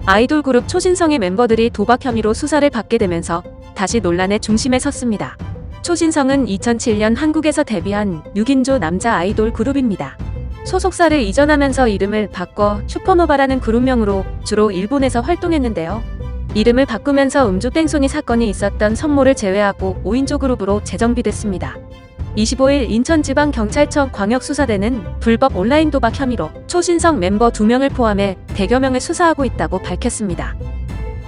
아이돌 그룹 초신성의 멤버들이 도박 혐의로 수사를 받게 되면서 다시 논란의 중심에 섰습니다. 초신성은 2007년 한국에서 데뷔한 6인조 남자 아이돌 그룹입니다. 소속사를 이전하면서 이름을 바꿔 슈퍼노바라는 그룹명으로 주로 일본에서 활동했는데요. 이름을 바꾸면서 음주 뺑소니 사건이 있었던 선모를 제외하고 5인조 그룹으로 재정비됐습니다. 25일 인천지방경찰청 광역수사대는 불법 온라인 도박 혐의로 초신성 멤버 2명을 포함해 100여 명을 수사하고 있다고 밝혔습니다.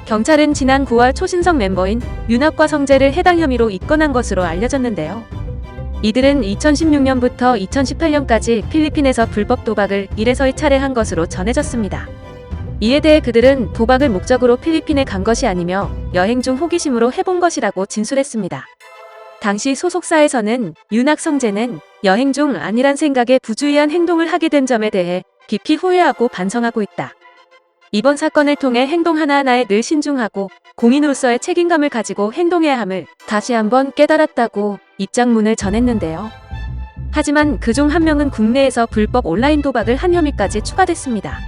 경찰은 지난 9월 초신성 멤버인 윤학과 성재를 해당 혐의로 입건한 것으로 알려졌는데요. 이들은 2016년부터 2018년까지 필리핀에서 불법 도박을 1에서 2차례 한 것으로 전해졌습니다. 이에 대해 그들은 도박을 목적으로 필리핀에 간 것이 아니며 여행 중 호기심으로 해본 것이라고 진술했습니다. 당시 소속사에서는 윤학 성재는 여행 중 아니란 생각에 부주의한 행동을 하게 된 점에 대해 깊이 후회하고 반성하고 있다. 이번 사건을 통해 행동 하나하나에 늘 신중하고 공인으로서의 책임감을 가지고 행동해야 함을 다시 한번 깨달았다고 입장문을 전했는데요. 하지만 그중 한 명은 국내에서 불법 온라인 도박을 한 혐의까지 추가됐습니다.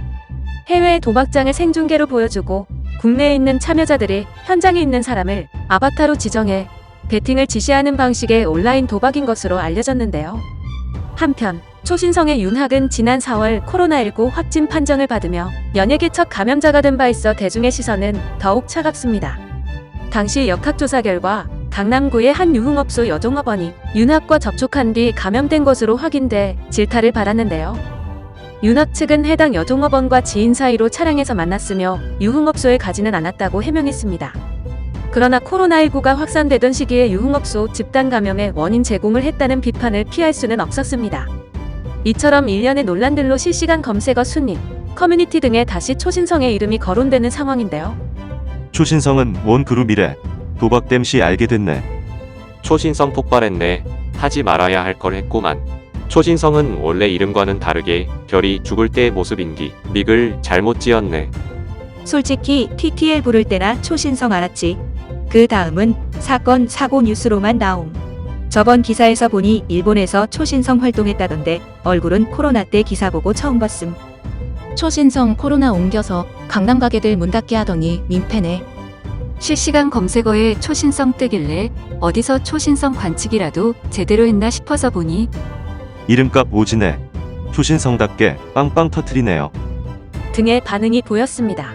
해외 도박장을 생중계로 보여주고 국내에 있는 참여자들이 현장에 있는 사람을 아바타로 지정해 베팅을 지시하는 방식의 온라인 도박인 것으로 알려졌는데요. 한편 초신성의 윤학은 지난 4월 코로나19 확진 판정을 받으며 연예계척 감염자가 된 바 있어 대중의 시선은 더욱 차갑습니다. 당시 역학조사 결과 강남구의 한 유흥업소 여종업원이 윤학과 접촉한 뒤 감염된 것으로 확인돼 질타를 받았는데요. 윤학 측은 해당 여종업원과 지인 사이로 차량에서 만났으며 유흥업소에 가지는 않았다고 해명했습니다. 그러나 코로나19가 확산되던 시기에 유흥업소 집단 감염의 원인 제공을 했다는 비판을 피할 수는 없었습니다. 이처럼 일련의 논란들로 실시간 검색어 순위, 커뮤니티 등에 다시 초신성의 이름이 거론되는 상황인데요. 초신성은 뭔 그룹이래? 도박댐 시 알게 됐네. 초신성 폭발했네. 하지 말아야 할 걸 했구만. 초신성은 원래 이름과는 다르게 별이 죽을 때의 모습인디 닉을 잘못 지었네. 솔직히 TTL 부를 때나 초신성 알았지. 그 다음은 사건 사고 뉴스로만 나옴. 저번 기사에서 보니 일본에서 초신성 활동했다던데 얼굴은 코로나 때 기사 보고 처음 봤음. 초신성 코로나 옮겨서 강남 가게들 문 닫게 하더니 민폐네. 실시간 검색어에 초신성 뜨길래 어디서 초신성 관측이라도 제대로 했나 싶어서 보니 이름값 오지네. 초신성답게 빵빵 터트리네요. 등의 반응이 보였습니다.